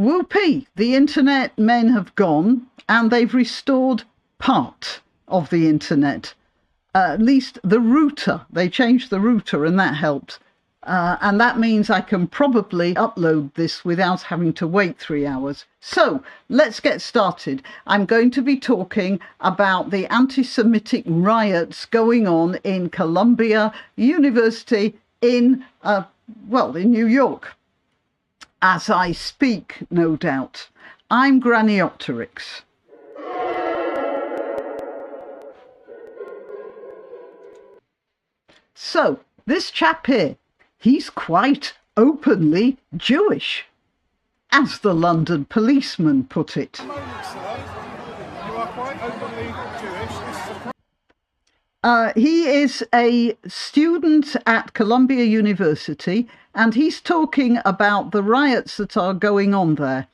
Whoopee, the internet men have gone and they've restored part of the internet. At least the router. They changed the router and that helped. And that means I can probably upload this without having to wait 3 hours. So let's get started. I'm going to be talking about the anti-Semitic riots going on in Columbia University in New York. As I speak, no doubt. I'm Graniopteryx. So, this chap here, he's quite openly Jewish, as the London policeman put it. You are quite openly Jewish. He is a student at Columbia University, and he's talking about the riots that are going on there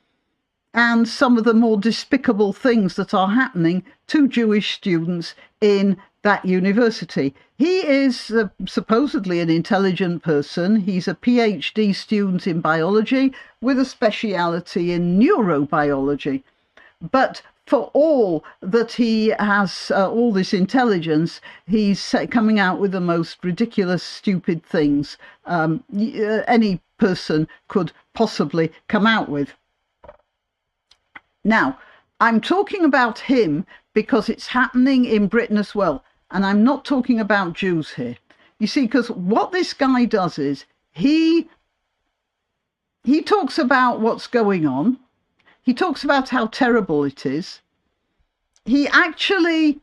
and some of the more despicable things that are happening to Jewish students in that university. He is supposedly an intelligent person. He's a PhD student in biology with a speciality in neurobiology. But for all that he has all this intelligence, he's coming out with the most ridiculous, stupid things any person could possibly come out with. Now, I'm talking about him because it's happening in Britain as well. And I'm not talking about Jews here. You see, because what this guy does is he talks about what's going on. He talks about how terrible it is. He actually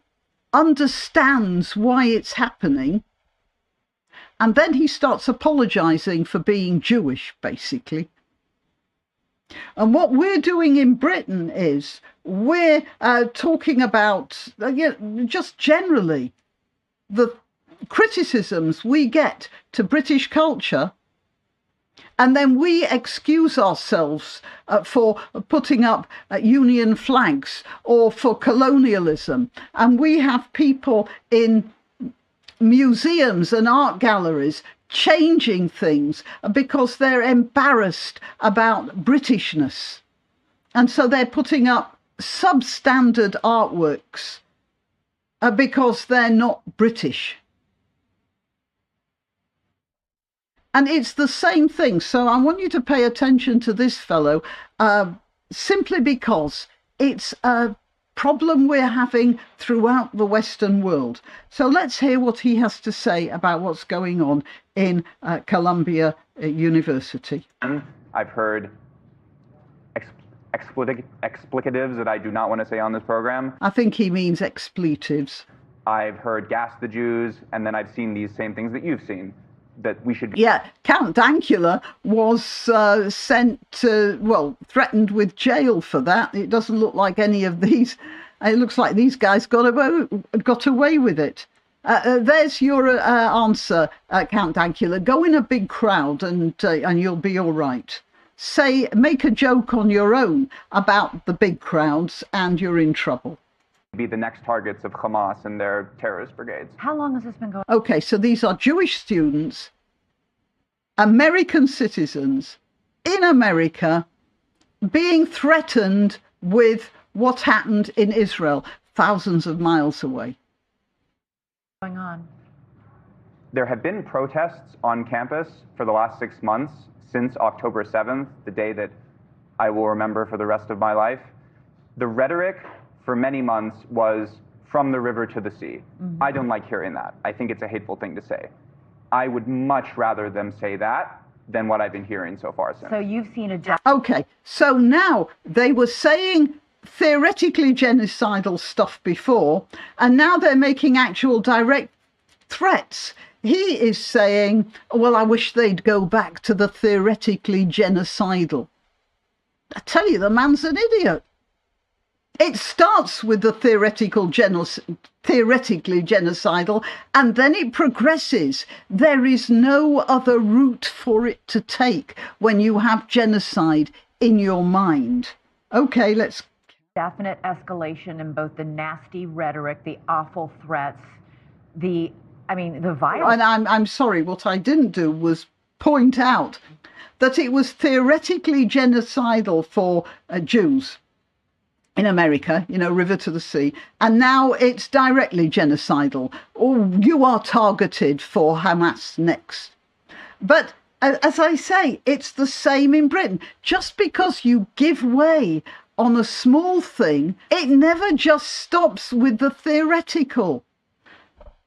understands why it's happening. And then he starts apologizing for being Jewish, basically. And what we're doing in Britain is we're talking about just generally the criticisms we get to British culture, and then we excuse ourselves for putting up Union flags or for colonialism. And we have people in museums and art galleries changing things because they're embarrassed about Britishness. And so they're putting up substandard artworks because they're not British. And it's the same thing. So I want you to pay attention to this fellow simply because it's a problem we're having throughout the Western world. So let's hear what he has to say about what's going on in Columbia University. I've heard explicatives that I do not want to say on this program. I think he means expletives. I've heard gas the Jews, and then I've seen these same things that you've seen, that we should... Yeah, Count Dankula was threatened with jail for that. It doesn't look like any of these... It looks like these guys got away with it. There's your answer, Count Dankula. Go in a big crowd and you'll be all right. Make a joke on your own about the big crowds and you're in trouble. Be the next targets of Hamas and their terrorist brigades. How long has this been going on? Okay, so these are Jewish students, American citizens in America, being threatened with what happened in Israel, thousands of miles away. Going on. There have been protests on campus for the last 6 months since October 7th, the day that I will remember for the rest of my life. The rhetoric for many months was from the river to the sea. Mm-hmm. I don't like hearing that. I think it's a hateful thing to say. I would much rather them say that than what I've been hearing so far since. So you've seen a... Okay, so now they were saying theoretically genocidal stuff before, and now they're making actual direct threats. He is saying, well, I wish they'd go back to the theoretically genocidal. I tell you, the man's an idiot. It starts with the theoretically genocidal, and then it progresses. There is no other route for it to take when you have genocide in your mind. Okay, let's... Definite escalation in both the nasty rhetoric, the awful threats, the violence. And I'm sorry, what I didn't do was point out that it was theoretically genocidal for Jews in America, river to the sea, and now it's directly genocidal, or you are targeted for Hamas next. But as I say, it's the same in Britain. Just because you give way on a small thing, it never just stops with the theoretical.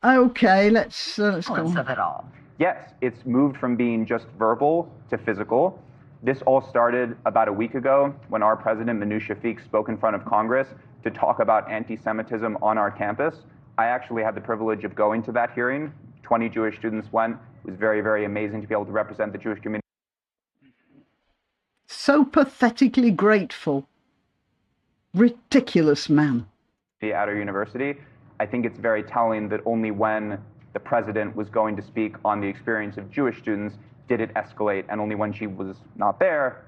Okay, let's go on. Of it all. Yes, it's moved from being just verbal to physical. This all started about a week ago when our president, Manu Shafiq, spoke in front of Congress to talk about anti-Semitism on our campus. I actually had the privilege of going to that hearing. 20 Jewish students went. It was very, very amazing to be able to represent the Jewish community. So pathetically grateful. Ridiculous man. At our university. I think it's very telling that only when the president was going to speak on the experience of Jewish students did it escalate, and only when she was not there,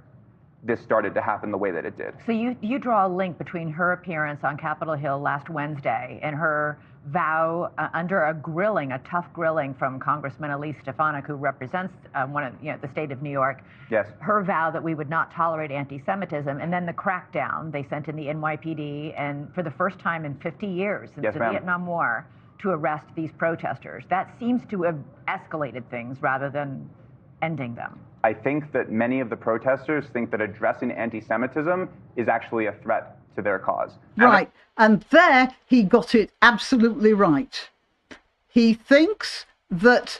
this started to happen the way that it did. So you draw a link between her appearance on Capitol Hill last Wednesday and her vow under a tough grilling from Congressman Elise Stefanik, who represents the state of New York. Yes. Her vow that we would not tolerate anti-Semitism, and then the crackdown they sent in the NYPD, and for the first time in 50 years since the Vietnam War, to arrest these protesters. That seems to have escalated things rather than ending them. I think that many of the protesters think that addressing anti-Semitism is actually a threat to their cause. Right. And there he got it absolutely right. He thinks that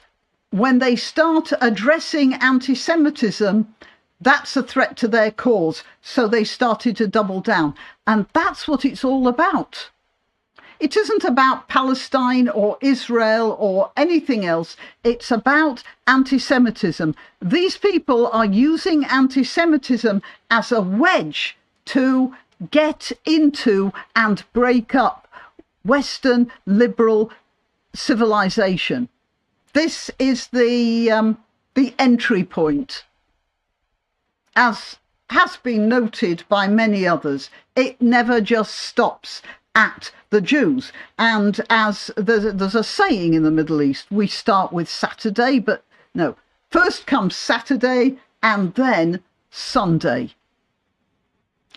when they start addressing anti-Semitism, that's a threat to their cause. So they started to double down. And that's what it's all about. It isn't about Palestine or Israel or anything else. It's about anti-Semitism. These people are using anti-Semitism as a wedge to get into and break up Western liberal civilization. This is the entry point. As has been noted by many others, it never just stops at the Jews. And as there's a saying in the Middle East, we start with Saturday, but no, first comes Saturday and then Sunday.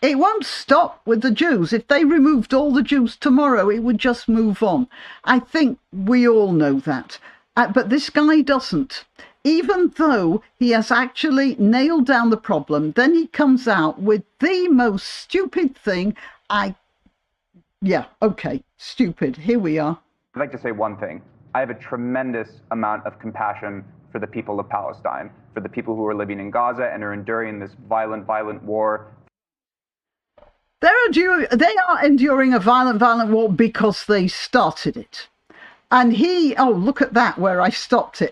It won't stop with the Jews. If they removed all the Jews tomorrow, it would just move on. I think we all know that. But this guy doesn't. Even though he has actually nailed down the problem, then he comes out with the most stupid thing. Yeah, okay, stupid. Here we are. I'd like to say one thing. I have a tremendous amount of compassion for the people of Palestine, for the people who are living in Gaza and are enduring this violent war. They are enduring a violent war because they started it. And look at that, where I stopped it.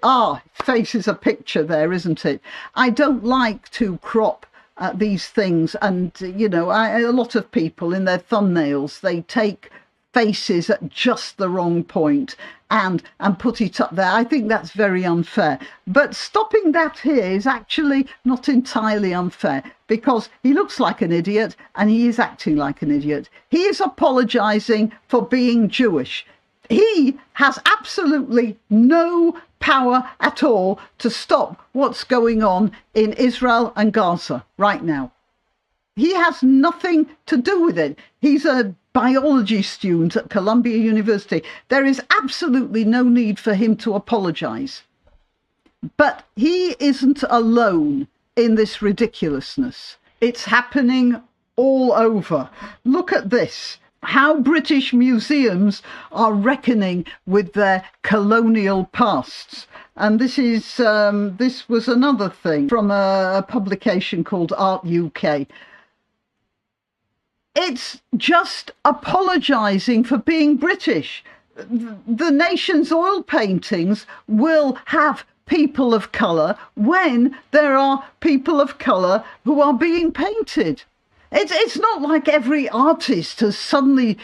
Face is a picture there, isn't it? I don't like to crop these things, and a lot of people in their thumbnails, they take faces at just the wrong point and put it up there. I think that's very unfair, but stopping that here is actually not entirely unfair, because he looks like an idiot and he is acting like an idiot. He is apologizing for being Jewish. He has absolutely no power at all to stop what's going on in Israel and Gaza right now. He has nothing to do with it. He's a biology student at Columbia University. There is absolutely no need for him to apologize. But he isn't alone in this ridiculousness. It's happening all over. Look at this. How British museums are reckoning with their colonial pasts. And this was another thing from a publication called Art UK. It's just apologising for being British. The nation's oil paintings will have people of colour when there are people of colour who are being painted. It's not like every artist has suddenly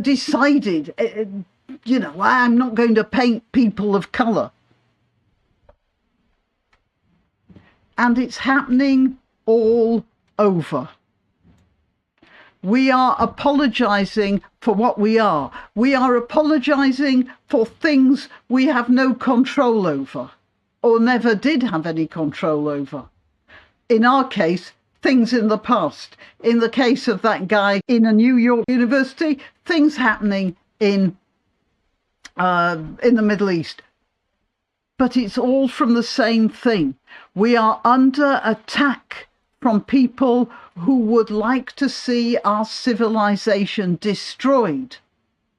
decided, I'm not going to paint people of colour. And it's happening all over. We are apologising for what we are. We are apologising for things we have no control over, or never did have any control over. in our case, things in the past. In the case of that guy in a New York university, things happening in the Middle East. But it's all from the same thing. We are under attack from people who would like to see our civilization destroyed.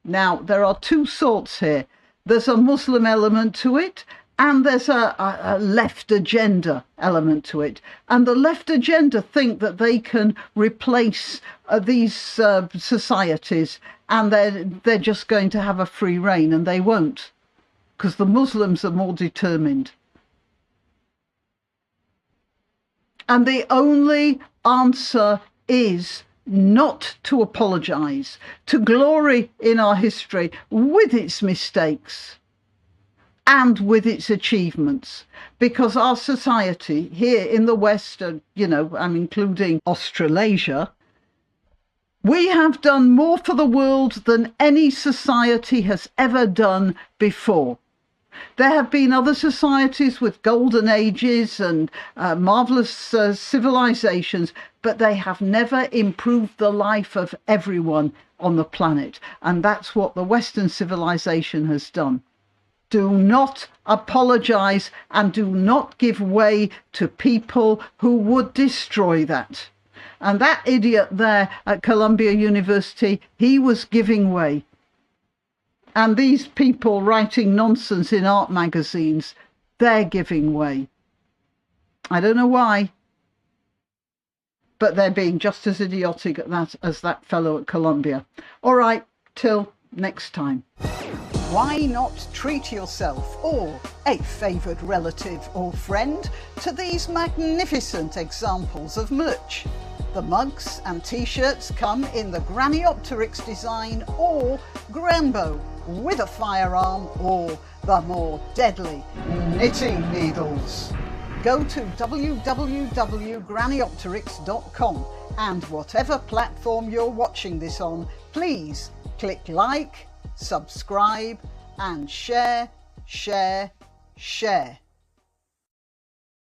Now, there are two sorts here. There's a Muslim element to it, and there's a left agenda element to it. And the left agenda think that they can replace these societies, and they're just going to have a free reign, and they won't, because the Muslims are more determined. And the only answer is not to apologise, to glory in our history with its mistakes and with its achievements, because our society here in the West, and I'm including Australasia, we have done more for the world than any society has ever done before. There have been other societies with golden ages and marvellous civilizations, but they have not improved the life of everyone on the planet. And that's what the Western civilization has done. Do not apologise and do not give way to people who would destroy that. And that idiot there at Columbia University, he was giving way. And these people writing nonsense in art magazines, they're giving way. I don't know why, but they're being just as idiotic at that as that fellow at Columbia. All right, till next time. Why not treat yourself or a favoured relative or friend to these magnificent examples of merch? The mugs and t-shirts come in the Graniopteryx design or Grambo, with a firearm or the more deadly knitting needles. Go to www.graniopteryx.com and whatever platform you're watching this on, please click like, subscribe and share.